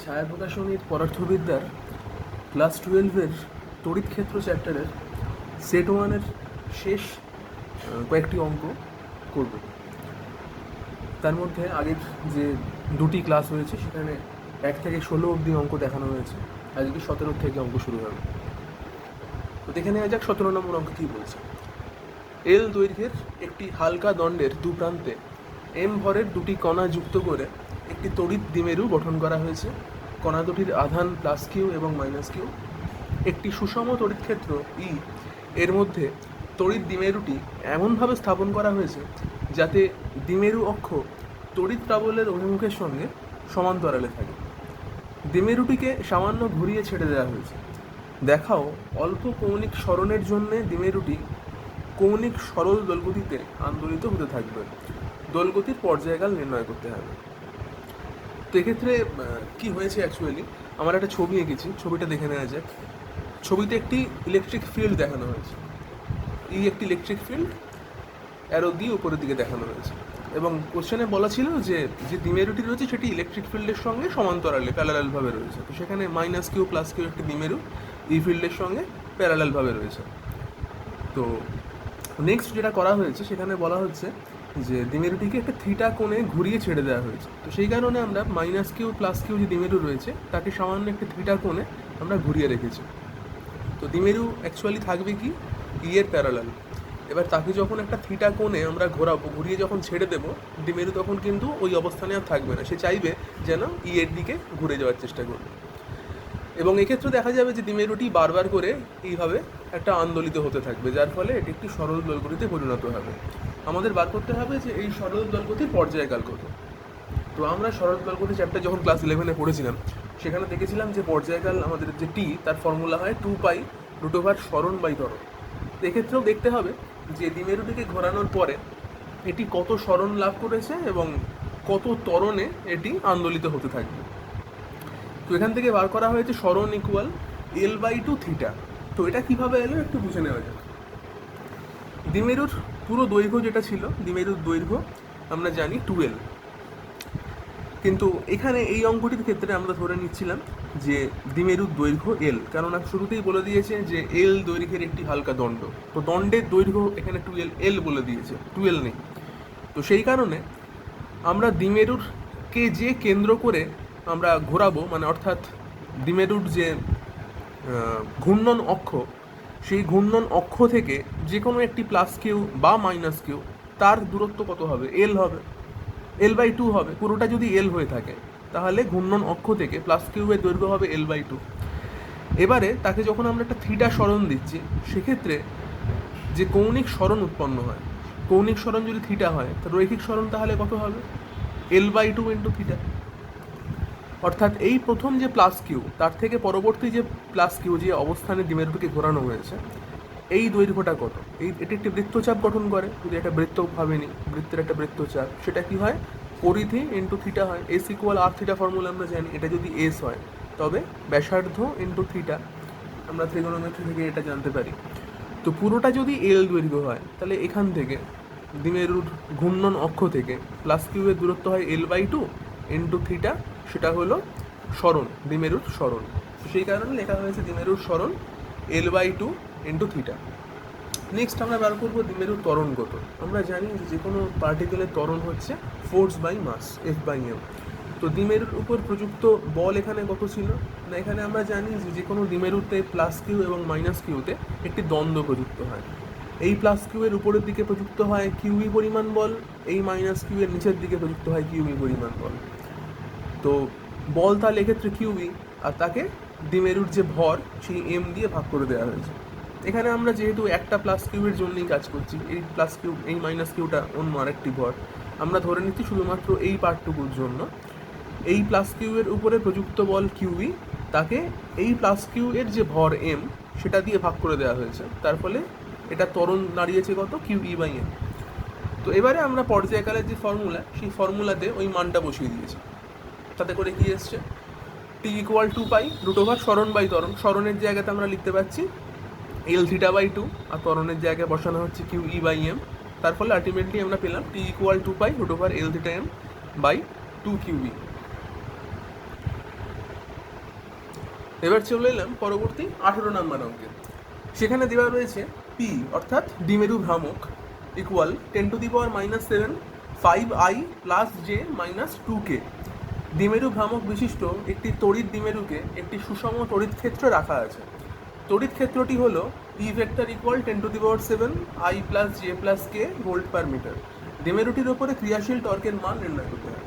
ছায়া প্রকাশনীর পদার্থবিদ্যার ক্লাস 12-এর তড়িৎ ক্ষেত্র চ্যাপ্টারের সেট 1-এর শেষ কয়েকটি অঙ্ক করব। তার মধ্যে আগের যে দুটি ক্লাস হয়েছে সেখানে 1 থেকে 16 অবধি অঙ্ক দেখানো হয়েছে। আজকে 17 থেকে অঙ্ক শুরু হবে। তো দেখে নেওয়া যাক 17 নম্বর অঙ্ক কী বলছে। এল দৈর্ঘ্যের একটি হালকা দণ্ডের দু প্রান্তে এম ভরের দুটি কণা যুক্ত করে একটি তড়িৎ দ্বিমেরু গঠন করা হয়েছে। কণা দুটির আধান প্লাস কিউ এবং মাইনাস কিউ। একটি সুষম তড়িৎ ক্ষেত্র ই এর মধ্যে তড়িৎ দ্বিমেরুটি এমনভাবে স্থাপন করা হয়েছে যাতে দ্বিমেরু অক্ষ তড়িৎ প্রাবল্যের অভিমুখের সঙ্গে সমান্তরালে থাকে। দ্বিমেরুটিকে সামান্য ঘুরিয়ে ছেড়ে দেওয়া হয়েছে। দেখাও অল্প কৌণিক সরণের জন্য দ্বিমেরুটি কৌণিক সরল দোলগতিতে আন্দোলিত হতে থাকবে। দোলগতির পর্যায়কাল নির্ণয় করতে হবে। তো এক্ষেত্রে কী হয়েছে অ্যাকচুয়ালি, আমার একটা ছবি এঁকেছি, ছবিটা দেখে নেওয়া যাক। ছবিতে একটি ইলেকট্রিক ফিল্ড দেখানো হয়েছে। এই একটি ইলেকট্রিক ফিল্ড অ্যারো দিয়ে উপরের দিকে দেখানো হয়েছে এবং কোশ্চেনে বলা ছিল যে যে দ্বিমেরুটি রয়েছে সেটি ইলেকট্রিক ফিল্ডের সঙ্গে সমান্তরালে প্যারালালভাবে রয়েছে। তো সেখানে মাইনাস কিউ প্লাস কিউ একটি দ্বিমেরু এই ফিল্ডের সঙ্গে প্যারালালভাবে রয়েছে। তো নেক্সট যেটা করা হয়েছে সেখানে বলা হচ্ছে যে দ্বিমেরুটিকে একটা থিটা কোণে ঘুরিয়ে ছেড়ে দেওয়া হয়েছে। তো সেই কারণে আমরা মাইনাস কিউ প্লাস কিউ যে দ্বিমেরু রয়েছে তাকে সামান্য একটি থিটা কোণে আমরা ঘুরিয়ে রেখেছি। তো দ্বিমেরু অ্যাকচুয়ালি থাকবে কি ই এর প্যারালাল। এবার তাকে যখন একটা থিটা কোণে আমরা ঘোরাবো, ঘুরিয়ে যখন ছেড়ে দেবো, দ্বিমেরু তখন কিন্তু ওই অবস্থানে আর থাকবে না, সে চাইবে যেন ই এর দিকে ঘুরে যাওয়ার চেষ্টা করবে। এবং এক্ষেত্রে দেখা যাবে যে দ্বিমেরুটি বারবার করে এইভাবে একটা আন্দোলিত হতে থাকবে, যার ফলে এটি একটি সরল দোলগতিতে পরিণত হবে। আমাদের বার করতে হবে যে এই সরল দোলগতির পর্যায়কাল কত। তো আমরা সরল দোলগতি চ্যাপ্টার যখন ক্লাস 11-এ পড়েছিলাম সেখানে দেখেছিলাম যে পর্যায়কাল আমাদের যে টি তার ফর্মুলা হয় 2π√ওভার সরণ বাই ত্বরণ। তো এক্ষেত্রেও দেখতে হবে যে দ্বিমেরুটিকে ঘোরানোর পরে এটি কত সরণ লাভ করেছে এবং কত ত্বরণে এটি আন্দোলিত হতে থাকবে। তো এখান থেকে বার করা হয়েছে সরণ ইকুয়াল L/2 থিটা। তো এটা কীভাবে এলো একটু বুঝে নেওয়া যাক। দ্বিমেরুর পুরো দৈর্ঘ্য যেটা ছিল, দ্বিমেরুর দৈর্ঘ্য আমরা জানি 2L, কিন্তু এখানে এই অঙ্কটির ক্ষেত্রে আমরা ধরে নিচ্ছিলাম যে দ্বিমেরুর দৈর্ঘ্য এল, কেননা শুরুতেই বলে দিয়েছে যে এল দৈর্ঘ্যের একটি হালকা দণ্ড। তো দণ্ডের দৈর্ঘ্য এখানে 2L, এল বলে দিয়েছে, 2L নেই। তো সেই কারণে আমরা দ্বিমেরুরকে যে কেন্দ্র করে আমরা ঘোরাবো, মানে অর্থাৎ দ্বিমেরুর যে ঘূর্ণন অক্ষ, সেই ঘূর্ণন অক্ষ থেকে যে কোনো একটি প্লাস কিউ বা মাইনাস কিউ তার দূরত্ব কত হবে? এল হবে, L/2 হবে। পুরোটা যদি এল হয়ে থাকে তাহলে ঘূর্ণন অক্ষ থেকে প্লাস কিউবের দৈর্ঘ্য হবে L/2। এবারে তাকে যখন আমরা একটা থিটা সরণ দিচ্ছি সেক্ষেত্রে যে কৌণিক সরণ উৎপন্ন হয়, কৌণিক সরণ যদি থিটা হয় তো রৈখিক সরণ তাহলে কত হবে? L/2 into theta. অর্থাৎ এই প্রথম যে প্লাস কিউ তার থেকে পরবর্তী যে প্লাস কিউ যে অবস্থানে দ্বিমেরুটিকে ঘোরানো হয়েছে এই দৈর্ঘ্যটা কত? এটি একটি বৃত্তচাপ গঠন করে। যদি একটা বৃত্ত ভাবেনি, বৃত্তের একটা বৃত্তচাপ, সেটা কি হয়? পরিধি ইন্টু থিটা হয়। এস ইকুয়াল আর থিটা ফর্মুলা আমরা জানি। এটা যদি এস হয় তবে ব্যাসার্ধ ইন্টু থিটা, আমরা ত্রিগোনোমেট্রি থেকে এটা জানতে পারি। তো পুরোটা যদি এল দৈর্ঘ্য হয় তাহলে এখান থেকে দ্বিমেরুর ঘূর্ণন অক্ষ থেকে প্লাস কিউবের দূরত্ব হয় L/2 ইন্টু থিটা, সেটা হলো সরণ, দ্বিমেরুর সরণ। সেই কারণে লেখা হয়েছে দ্বিমেরুর সরণ L/2 ইন্টু থিটা। নেক্সট আমরা বার করবো দ্বিমেরুর ত্বরণ কত। আমরা জানি যে কোনো পার্টিকেলের ত্বরণ হচ্ছে ফোর্স বাই মাস, F/m। তো দ্বিমেরুর উপর প্রযুক্ত বল এখানে কত ছিল না, এখানে আমরা জানি যে কোনো দ্বিমেরুতে প্লাস কিউ এবং মাইনাস কিউতে একটি দ্বন্দ্ব প্রযুক্ত হয়। এই প্লাস কিউয়ের উপরের দিকে প্রযুক্ত হয় কিউই পরিমাণ বল, এই মাইনাস কিউয়ের নিচের দিকে প্রযুক্ত হয় কিউই পরিমাণ বল। তো বল তাহলে এক্ষেত্রে কিউই, আর তাকে দ্বিমেরুর যে ভর সেই এম দিয়ে ভাগ করে দেওয়া হয়েছে। এখানে আমরা যেহেতু একটা প্লাস কিউবের জন্যই কাজ করছি, এই প্লাস কিউ এই মাইনাস কিউটা অন্য আরেকটি ভর, আমরা ধরে নিচ্ছি শুধুমাত্র এই পার্টটুকুর জন্য এই প্লাস কিউয়ের উপরে প্রযুক্ত বল কিউই, তাকে এই প্লাস কিউ এর যে ভর এম সেটা দিয়ে ভাগ করে দেওয়া হয়েছে। তার ফলে এটা ত্বরণ দাঁড়িয়েছে কত? QE/m। তো এবারে আমরা পর্যায়কালের যে ফর্মুলা, সেই ফর্মুলাতে ওই মানটা বসিয়ে দিয়েছি। তাতে করে কি এসছে? T ইকুয়াল 2π√ওভার সরণ বাই ত্বরণ। সরণের জায়গাতে আমরা লিখতে পাচ্ছি L/2 আর ত্বরণের জায়গায় বসানো হচ্ছে QE/m। তার ফলে আলটিমেটলি আমরা পেলাম T ইকুয়াল 2π√ওভার L/m/2 QE। এবার চলে এলাম পরবর্তী 18 নম্বর অঙ্কে। সেখানে দেওয়া রয়েছে পি অর্থাৎ দ্বিমেরু ভ্রামক equal 10⁻⁻7 5i plus J minus 2k। দ্বিমেরু ভ্রামক বিশিষ্ট একটি তড়িৎ দ্বিমেরুকে একটি সুষম তড়িৎ ক্ষেত্রে রাখা আছে। তড়িৎ ক্ষেত্রটি হলো E vector equal 10⁻7 i plus J plus K volt per metre. দ্বিমেরুটির ওপরে ক্রিয়াশীল টর্কের মান নির্ণয় করতে হবে।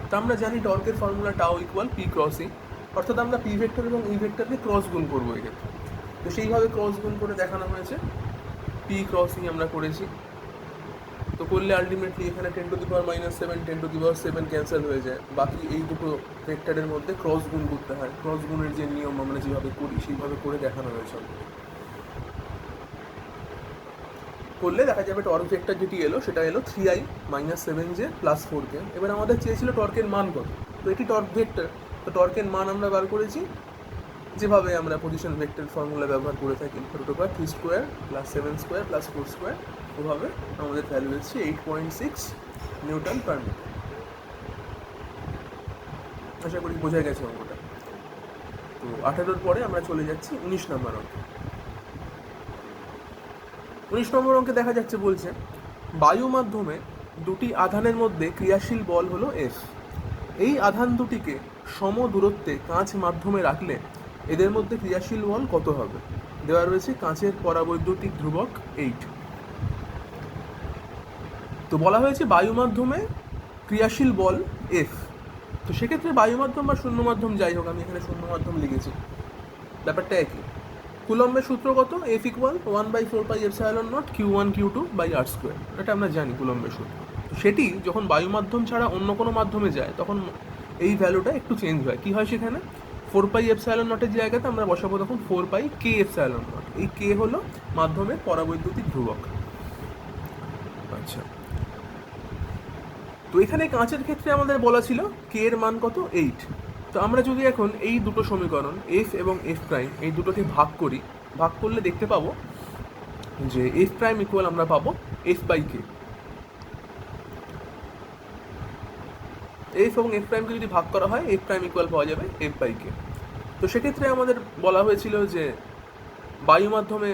তা আমরা জানি টর্কের formula tau equal P cross E, অর্থাৎ আমরা পি ভেক্টর এবং ই ভেক্টরকে ক্রস গুণ করবো এক্ষেত্রে। তো সেইভাবে ক্রস গুণ করে দেখানো হয়েছে, পি ক্রস ই আমরা করেছি। তো করলে আলটিমেটলি এখানে 10⁻⁻7 10⁻7 ক্যান্সেল হয়ে যায়, বাকি এই দুটো ভেক্টরের মধ্যে ক্রস গুণ করতে হয়। ক্রস গুণের যে নিয়ম আমরা যেভাবে করি সেইভাবে করে দেখানো হয়েছে। করলে দেখা যাবে টর্ক ভেক্টর যেটি এলো সেটা এলো 3i - 7j প্লাস 4k। এবার আমাদের চেয়েছিল টর্কের মান কত, তো এটি টর্ক ভেক্টর, তো টর্কের মান আমরা বার করেছি যেভাবে আমরা পজিশন ভেক্টর ফর্মুলা ব্যবহার করে থাকি, √3² প্লাস 7² প্লাস 4², ওভাবে আমাদের ভ্যালু এসেছে 8.6 নিউটন পার মিটার। আশা করি বোঝা গেছে অঙ্কটা। তো 18-র পরে আমরা চলে যাচ্ছি 19 নম্বর অঙ্কে। 19 নম্বর অঙ্কে দেখা যাচ্ছে বলছে বায়ু মাধ্যমে দুটি আধানের মধ্যে ক্রিয়াশীল বল হলো এফ। এই আধান দুটিকে সম দূরত্বে কাঁচ মাধ্যমে রাখলে এদের মধ্যে ক্রিয়াশীল বল কত হবে। দেওয়া রয়েছে কাঁচের পরাবৈদ্যুতিক ধ্রুবক 8। তো বলা হয়েছে বায়ু মাধ্যমে ক্রিয়াশীল বল এফ। তো সেক্ষেত্রে বায়ু মাধ্যম বা শূন্য মাধ্যম যাই হোক, আমি এখানে শূন্য মাধ্যম লিখেছি, ব্যাপারটা একই। কুলম্বের সূত্র কত, এফ ইকুয়াল 1/4πε0 q1 q2/r²। এটা আমরা জানি কুলম্বের সূত্র। সেটি যখন বায়ু মাধ্যম ছাড়া অন্য কোনো মাধ্যমে যায় তখন এই ভ্যালুটা একটু চেঞ্জ হয়। কি হয় সেখানে 4πε0 জায়গাতে আমরা বসাবো তখন 4πkε0। এই কে হলো মাধ্যমের পরাবৈদ্যুতিক ধ্রুবক। আচ্ছা, তো এখানে কাঁচের ক্ষেত্রে আমাদের বলা ছিল কে এর মান কত, 8। তো আমরা যদি এখন এই দুটো সমীকরণ এফ এবং এফ প্রাইম এই দুটোকে ভাগ করি, ভাগ করলে দেখতে পাবো যে এফ প্রাইম ইকুয়াল আমরা পাবো f/k। এফ এবং এফ প্রাইমকে যদি ভাগ করা হয় এফ প্রাইম ইকুয়াল পাওয়া যাবে f/k। তো সেক্ষেত্রে আমাদের বলা হয়েছিল যে বায়ু মাধ্যমে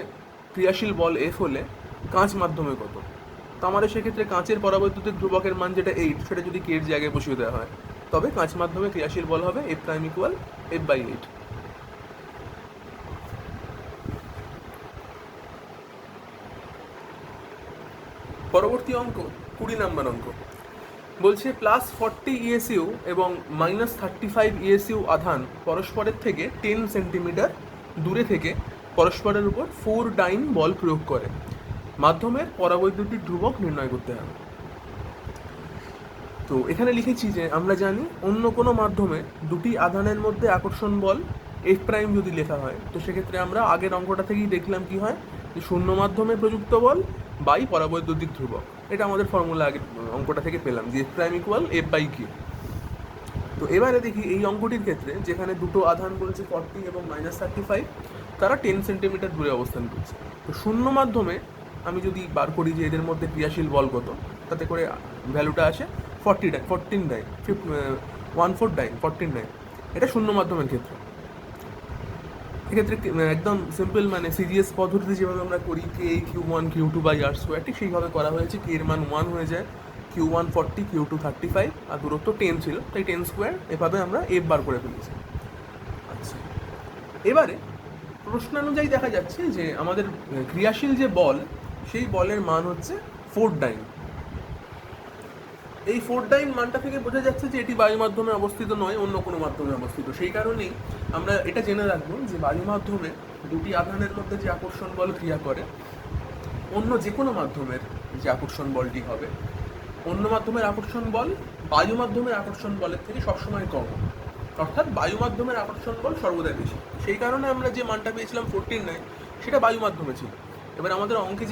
ক্রিয়াশীল বল এফ হলে কাঁচ মাধ্যমে কত। তো আমাদের সেক্ষেত্রে কাঁচের পরাবৈদ্যুতিক ধ্রুবকের মান যেটা 8, সেটা যদি কে এর জায়গায় বসিয়ে দেওয়া হয় তবে কাঁচ মাধ্যমে ক্রিয়াশীল বল হবে এফ প্রাইম ইকুয়াল f/8। পরবর্তী অঙ্ক 20 নম্বর অঙ্ক। বলছে +40 ESU এবং -35 ESU আধান পরস্পরের থেকে 10 সেন্টিমিটার দূরে থেকে পরস্পরের উপর 4 ডাইন বল প্রয়োগ করে মাধ্যমের পরাবৈদ্যুতিক ধ্রুবক নির্ণয় করতে হবে। তো এখানে লিখেছি যে আমরা জানি অন্য কোনো মাধ্যমে দুটি আধানের মধ্যে আকর্ষণ বল এফ প্রাইম যদি লেখা হয়, তো সেক্ষেত্রে আমরা আগের অঙ্কটা থেকেই দেখলাম কি হয় যে শূন্য মাধ্যমে প্রযুক্ত বল বাই পরাবৈদ্যুতিক ধ্রুবক। এটা আমাদের ফর্মুলা আগের অঙ্কটা থেকে পেলাম যে এফ প্রাইম ইকুয়াল f/q। তো এবারে দেখি এই অঙ্কটির ক্ষেত্রে যেখানে দুটো আধান বলছে 40 এবং -35, তারা 10 সেন্টিমিটার দূরে অবস্থান করছে। তো শূন্য মাধ্যমে আমি যদি বার করি যে এদের মধ্যে ক্রিয়াশীল বল কত, তাতে করে ভ্যালুটা আসে 14 ডাইন 14 ডাইন 14 ডাইন। এটা শূন্য মাধ্যমের ক্ষেত্রে। এক্ষেত্রে একদম সিম্পল মানে সিরিয়াস পদ্ধতিতে যেভাবে আমরা করি কে q1 q2/r², ঠিক সেইভাবে করা হয়েছে। কে এর মান 1 হয়ে যায়, q1 40 q2 35, আর দূরত্ব 10 ছিল, তাই 10²। এভাবে আমরা এফ বার করে ফেলেছি। আচ্ছা, এবারে প্রশ্নানুযায়ী দেখা যাচ্ছে যে আমাদের ক্রিয়াশীল যে বল সেই বলের মান হচ্ছে 4 ডাইন। এই 4 ডাইন মানটা থেকে বোঝা যাচ্ছে যে এটি বায়ু মাধ্যমে অবস্থিত নয়, অন্য কোনো মাধ্যমে অবস্থিত। সেই কারণেই আমরা এটা জেনে রাখবো যে বায়ু মাধ্যমে দুটি আধানের মধ্যে যে আকর্ষণ বল ক্রিয়া করে, অন্য যে কোনো মাধ্যমের যে আকর্ষণ বলটি হবে, অন্য মাধ্যমের আকর্ষণ বল বায়ু মাধ্যমের আকর্ষণ বলের থেকে সবসময় কম, অর্থাৎ বায়ু মাধ্যমের আকর্ষণ বল সর্বদা বেশি। সেই কারণে আমরা যে মানটা পেয়েছিলাম 14 সেটা বায়ু মাধ্যমে ছিল। এবার আমাদের অঙ্কে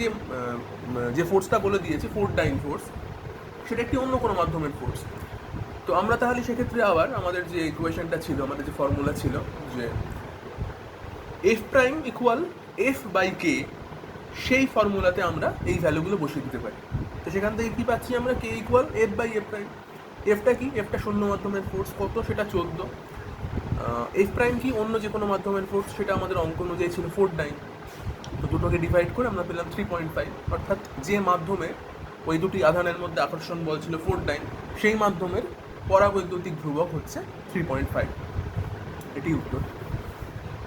যে ফোর্সটা বলে দিয়েছে 4 ডাইন ফোর্স, সেটা একটি অন্য কোনো মাধ্যমের ফোর্স। তো আমরা তাহলে সেক্ষেত্রে আবার আমাদের যে ইকুয়েশনটা ছিল, আমাদের যে ফর্মুলা ছিল যে এফ প্রাইম ইকুয়াল f/k, সেই ফর্মুলাতে আমরা এই ভ্যালুগুলো বসিয়ে দিতে পারি। তো সেখান থেকে কী পাচ্ছি আমরা, কে ইকুয়াল f/f প্রাইম। এফটা কি, এফটা শূন্য মাধ্যমের ফোর্স কত, সেটা 14। এফ প্রাইম কি অন্য যে কোনো মাধ্যমের ফোর্স, সেটা আমাদের অঙ্ক অনুযায়ী ছিল 4 তো দুটোকে ডিভাইড করে আমরা পেলাম 3.5, অর্থাৎ যে মাধ্যমে ওই দুটি আধানের মধ্যে আকর্ষণ বল ছিল 4 সেই মাধ্যমের পরাবৈদ্যুতিক ধ্রুবক হচ্ছে 3.5। এটি উত্তর।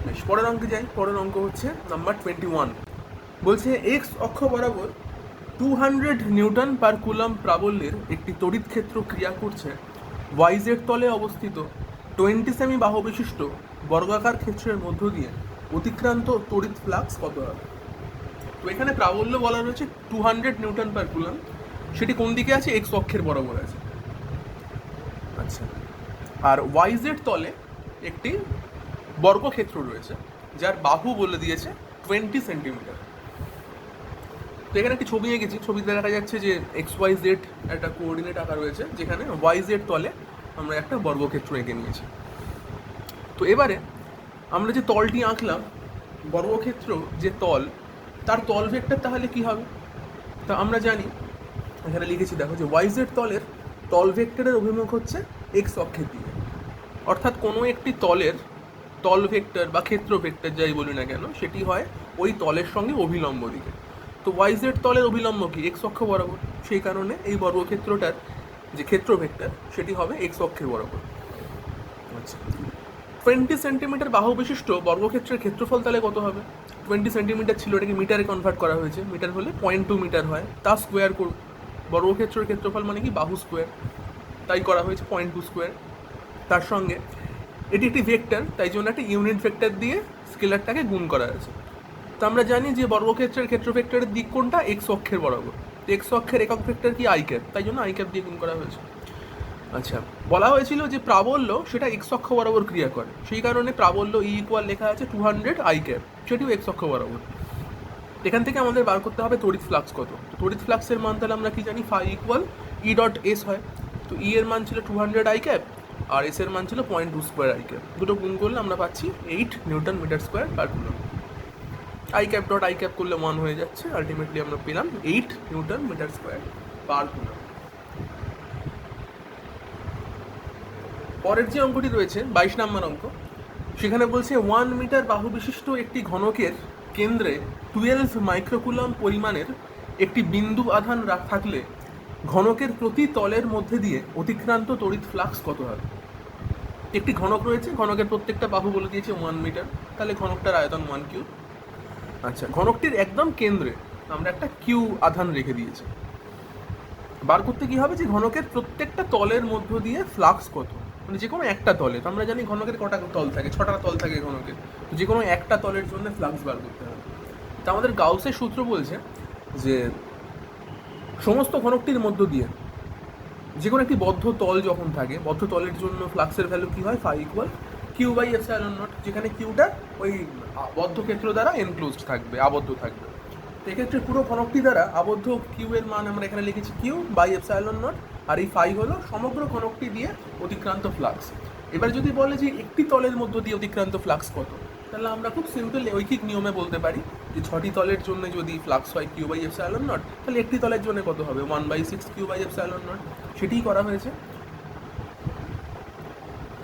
বেশ, পরের অঙ্কে যাই। পরের অঙ্ক হচ্ছে নাম্বার 21। বলছে এক্স অক্ষ বরাবর 200 নিউটন পার কুলম প্রাবল্যের একটি তড়িৎ ক্ষেত্র ক্রিয়া করছে ওয়াইজেড তলে অবস্থিত 20 সেমি বাহু বিশিষ্ট বর্গাকার ক্ষেত্রের মধ্য দিয়ে অতিক্রান্ত তড়িৎ ফ্লাক্স কত হবে? তো এখানে প্রাবল্য বলা রয়েছে 200 নিউটন পার কুলম, সেটি কোন দিকে আছে? এক্স অক্ষের বরাবর আছে। আচ্ছা, আর ওয়াইজেড তলে একটি বর্গক্ষেত্র রয়েছে যার বাহু বলে দিয়েছে 20 সেন্টিমিটার। তো এখানে একটি ছবি এঁকেছি, ছবিতে দেখা যাচ্ছে যে এক্স ওয়াই জেড একটা কোঅর্ডিনেট আঁকা রয়েছে, যেখানে ওয়াই জেড তলে আমরা একটা বর্গক্ষেত্র এঁকে নিয়েছি। তো এবারে আমরা যে তলটি আঁকলাম, বর্গক্ষেত্র যে তল, তার তল ভেক্টর তাহলে কি হবে? তা আমরা জানি, এখানে লিখেছি দেখো, যে ওয়াই জেড তলের তল ভেক্টরের অভিমুখ হচ্ছে এক্স অক্ষের দিকে। অর্থাৎ কোনো একটি তলের তল ভেক্টর বা ক্ষেত্র ভেক্টর যাই বলি না কেন, সেটি হয় ওই তলের সঙ্গে অভিলম্ব দিকে। তো ওয়াই জেড তলের অভিলম্ব কি? এক্স অক্ষ বরাবর। সেই কারণে এই বর্গক্ষেত্রটার যে ক্ষেত্র ভেক্টর, সেটি হবে এক্স অক্ষের বরাবর। আচ্ছা, 20 সেন্টিমিটার বাহু বিশিষ্ট বর্গক্ষেত্রের ক্ষেত্রফল তাহলে কত হবে? 20 সেন্টিমিটার ছিল, এটাকে মিটারে কনভার্ট করা হয়েছে। মিটার হলে 0.2 মিটার হয়, তা স্কোয়ার করুন। বর্গক্ষেত্রের ক্ষেত্রফল মানে কি? বাহু স্কোয়ার, তাই করা হয়েছে 0.2 স্কোয়ার। তার সঙ্গে এটি একটি ভেক্টর, তাই জন্য একটা ইউনিট ভেক্টর দিয়ে স্কেলারটাকে গুণ করা আছে। তো আমরা জানি যে বর্গক্ষেত্রের ক্ষেত্র ভেক্টরের দিক কোনটা? এক্স অক্ষের বরাবর। এক্স অক্ষের একক ভেক্টর কি? আই ক্যাপ, তাই জন্য আই ক্যাপ দিয়ে গুণ করা হয়েছে। আচ্ছা, বলা হয়েছিল যে প্রাবল্য সেটা এক্স অক্ষ বরাবর ক্রিয়া করে, সেই কারণে প্রাবল্য ই ইকুয়াল লেখা আছে 200 আই ক্যাপ, সেটিও এক্স অক্ষ বরাবর। এখান থেকে আমাদের বার করতে হবে তড়িৎ ফ্লাক্স কত। তড়িৎ ফ্লাক্সের মান তাহলে আমরা কি জানি? Phi equal E dot S হয়। তো ই এর মান ছিল 200 আই ক্যাপ, আর এস এর মান ছিল 0.2 স্কোয়ার আই ক্যাপ। দুটো গুণ করলে আমরা পাচ্ছি 8 newton metre square per coulomb. I cap dot I cap করলে 1 হয়ে যাচ্ছে, আলটিমেটলি আমরা পেলাম 8 newton metre square per coulomb. পরের যে অঙ্কটি রয়েছে 22 নম্বর অঙ্ক, সেখানে বলছে 1 মিটার বাহু বিশিষ্ট একটি ঘনকের কেন্দ্রে 12 মাইক্রোকুলম পরিমাণের একটি বিন্দু আধান থাকলে ঘনকের প্রতি তলের মধ্যে দিয়ে অতিক্রান্ত তড়িৎ ফ্লাক্স কত হবে? একটি ঘনক রয়েছে, ঘনকের প্রত্যেকটা বাহু বলে দিয়েছে 1 মিটার, তাহলে ঘনকটার আয়তন 1 কিউ। আচ্ছা, ঘনকটির একদম কেন্দ্রে আমরা একটা কিউ আধান রেখে দিয়েছি। বার করতে কি হবে? যে ঘনকের প্রত্যেকটা তলের মধ্য দিয়ে ফ্লাক্স কত, মানে যে কোনো একটা তলে। তো আমরা জানি ঘনকের কটা তল থাকে? 6টা তল থাকে ঘনকের। তো যে কোনো একটা তলের জন্য ফ্লাক্স বার করতে হবে। তো আমাদের গাউসের সূত্র বলছে যে সমস্ত ঘনকটির মধ্য দিয়ে যে কোনো একটি বদ্ধ তল যখন থাকে, বদ্ধ তলের জন্য ফ্লাক্সের ভ্যালু কি হয়? Phi equal Q by epsilon naught, যেখানে কিউটা ওই বদ্ধ ক্ষেত্র দ্বারা এনক্লোজড থাকবে, আবদ্ধ থাকবে। তো এক্ষেত্রে পুরো ঘনকটি দ্বারা আবদ্ধ কিউ এর মান আমরা এখানে লিখেছি কিউ বাই এপসাইলন নট, আর এই ফাই হলো সমগ্র ঘনকটি দিয়ে অতিক্রান্ত ফ্লাক্স। এবার যদি বলে যে একটি তলের মধ্য দিয়ে অতিক্রান্ত ফ্লাক্স কত, তাহলে আমরা খুব সিম্পল ঐকিক নিয়মে বলতে পারি যে 6টি তলের জন্য যদি ফ্লাক্স হয় কিউ বাই এপসাইলন নট, তাহলে একটি তলের জন্য কত হবে? 1/6 কিউ বাই এপসাইলন নট। সেটিই করা হয়েছে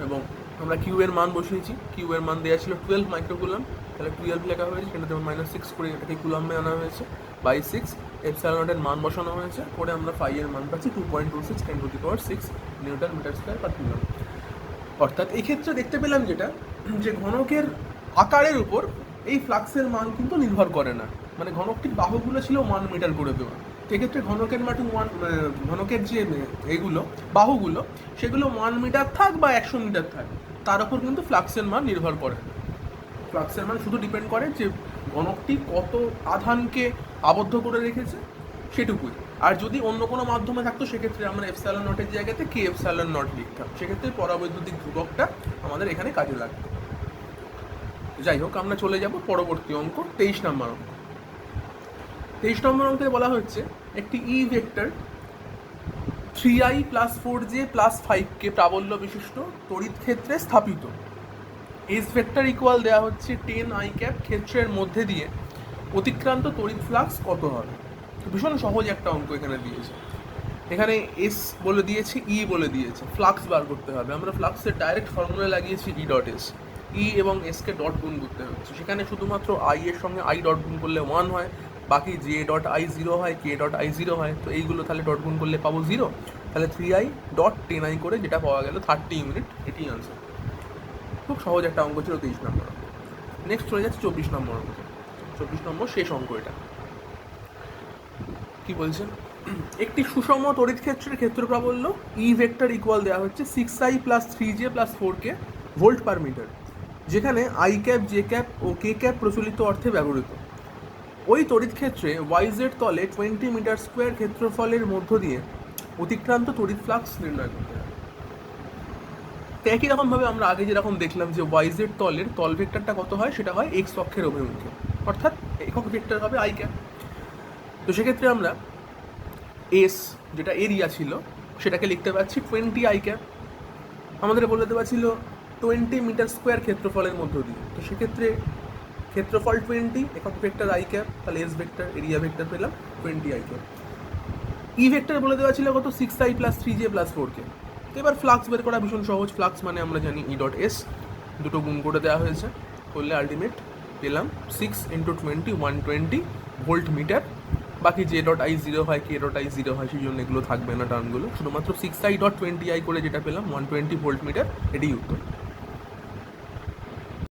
এবং আমরা কিউ এর মান বসিয়েছি। কিউ এর মান দেওয়া ছিল 12 মাইক্রোকুলাম, তাহলে 12 লেখা হয়েছে, সেটাতে -6 করে এটাকে কুলামে আনা হয়েছে, বাই 6 এপসাইলন নটের মান বসানো হয়েছে, করে আমরা ফাই এর মান পাচ্ছি 2.26 10⁶ newton metre square per coulomb. অর্থাৎ এই ক্ষেত্রে দেখতে পেলাম যেটা, যে ঘনকের আকারের উপর এই ফ্লাক্সের মান কিন্তু নির্ভর করে না। মানে ঘনকটির বাহুগুলো ছিল 1 মিটার করে দেওয়া, সেক্ষেত্রে ঘনকের মাটি ঘনকের যে এগুলো বাহুগুলো, সেগুলো 1 মিটার থাক বা 100 মিটার থাক, তার উপর কিন্তু ফ্লাক্সের মান নির্ভর করে। ফ্লাক্সের মান শুধু ডিপেন্ড করে যে ঘনকটি কত আধানকে আবদ্ধ করে রেখেছে সেটুকুই। আর যদি অন্য কোনো মাধ্যমে থাকতো, সেক্ষেত্রে আমরা এপসাইলন নটের জায়গাতে কে এপসাইলন নট লিখতাম, সেক্ষেত্রে পরাবৈদ্যুতিক ধ্রুবকটা আমাদের এখানে কাজে লাগবে। যাই হোক, আমরা চলে যাব পরবর্তী অঙ্ক 23 নম্বর অঙ্ক। 23 নম্বর অঙ্কে বলা হচ্ছে একটি E vector 3i + 4j + 5k প্রাবল্য বিশিষ্ট তড়িৎ ক্ষেত্রে স্থাপিত। এস ভেক্টর ইকুয়াল দেওয়া হচ্ছে 10 i ক্যাপ ক্ষেত্রের মধ্যে দিয়ে অতিক্রান্ত তড়িৎ ফ্লাক্স কত হবে? ভীষণ সহজ একটা অঙ্ক এখানে দিয়েছে। এখানে এস বলে দিয়েছি, ই বলে দিয়েছে, ফ্লাক্স বার করতে হবে। আমরা ফ্লাক্সের ডাইরেক্ট ফর্মুলা লাগিয়েছি ই ডট এস, ই এবং এসকে ডট গুণ করতে হচ্ছে। সেখানে শুধুমাত্র আই এর সঙ্গে আই ডট গুণ করলে 1 হয়, বাকি জে ডট আই 0 হয়, কে ডট আই 0 হয়। তো এইগুলো তাহলে ডট গুণ করলে পাবো 0, তাহলে 3i ডট 10i করে যেটা পাওয়া গেল 30 ইউনিট, এটি আনসার। খুব সহজ একটা অঙ্ক ছিল 23 নম্বর। নেক্সট চলে যাচ্ছে 24 নম্বর অঙ্ক। 24 নম্বর শেষ অঙ্ক এটা। কি বলছেন? একটি সুষম তড়িৎ ক্ষেত্রের ক্ষেত্র প্রাবল্য ই ভেক্টর ইকুয়াল দেওয়া হচ্ছে 6i plus 3j plus 4k volt per metre, যেখানে আই ক্যাপ, জে ক্যাপ ও কে ক্যাপ প্রচলিত অর্থে ব্যবহৃত। ওই তড়িৎ ক্ষেত্রে ওয়াইজেড তলে 20 মিটার স্কোয়ার ক্ষেত্রফলের মধ্য দিয়ে অতিক্রান্ত তড়িৎ ফ্লাক্স নির্ণয় করতে হবে। তো একই রকমভাবে আমরা আগে যেরকম দেখলাম যে ওয়াইজেড তলের তল ভেক্টরটা কত হয়, সেটা হয় এক্স অক্ষের অভিমুখে, অর্থাৎ একক ভেক্টর হবে আই ক্যাপ। তো সেক্ষেত্রে আমরা এস যেটা এরিয়া ছিল সেটাকে লিখতে পারছি 20i ক্যাপ। আমাদের বলে দেওয়া ছিল 20 মিটার স্কোয়ার ক্ষেত্রফলের মধ্য দিয়ে। তো সেক্ষেত্রে ক্ষেত্রফল 20, একক ভেক্টর আই ক্যাপ, তাহলে এস ভেক্টর, এরিয়া ভেক্টর পেলাম 20i ক্যাপ। ই ভেক্টর বলে দেওয়া ছিল কত, 6i plus 3j plus 4k। তো এবার ফ্লাক্স বের করা ভীষণ সহজ। ফ্লাক্স মানে আমরা জানি ই ডট এস, দুটো গুণ করে দেওয়া হয়েছে, করলে আলটিমেট পেলাম 6 ইন্টু 20 120 ভোল্ট মিটার। বাকি জে ডট আই 0 হয়, কে ডট আই 0 হয়, সেই জন্য এগুলো থাকবে না টার্মগুলো, শুধুমাত্র 6i ডট 20i করে যেটা পেলাম 120 ভোল্ট মিটার, এটাই উত্তর।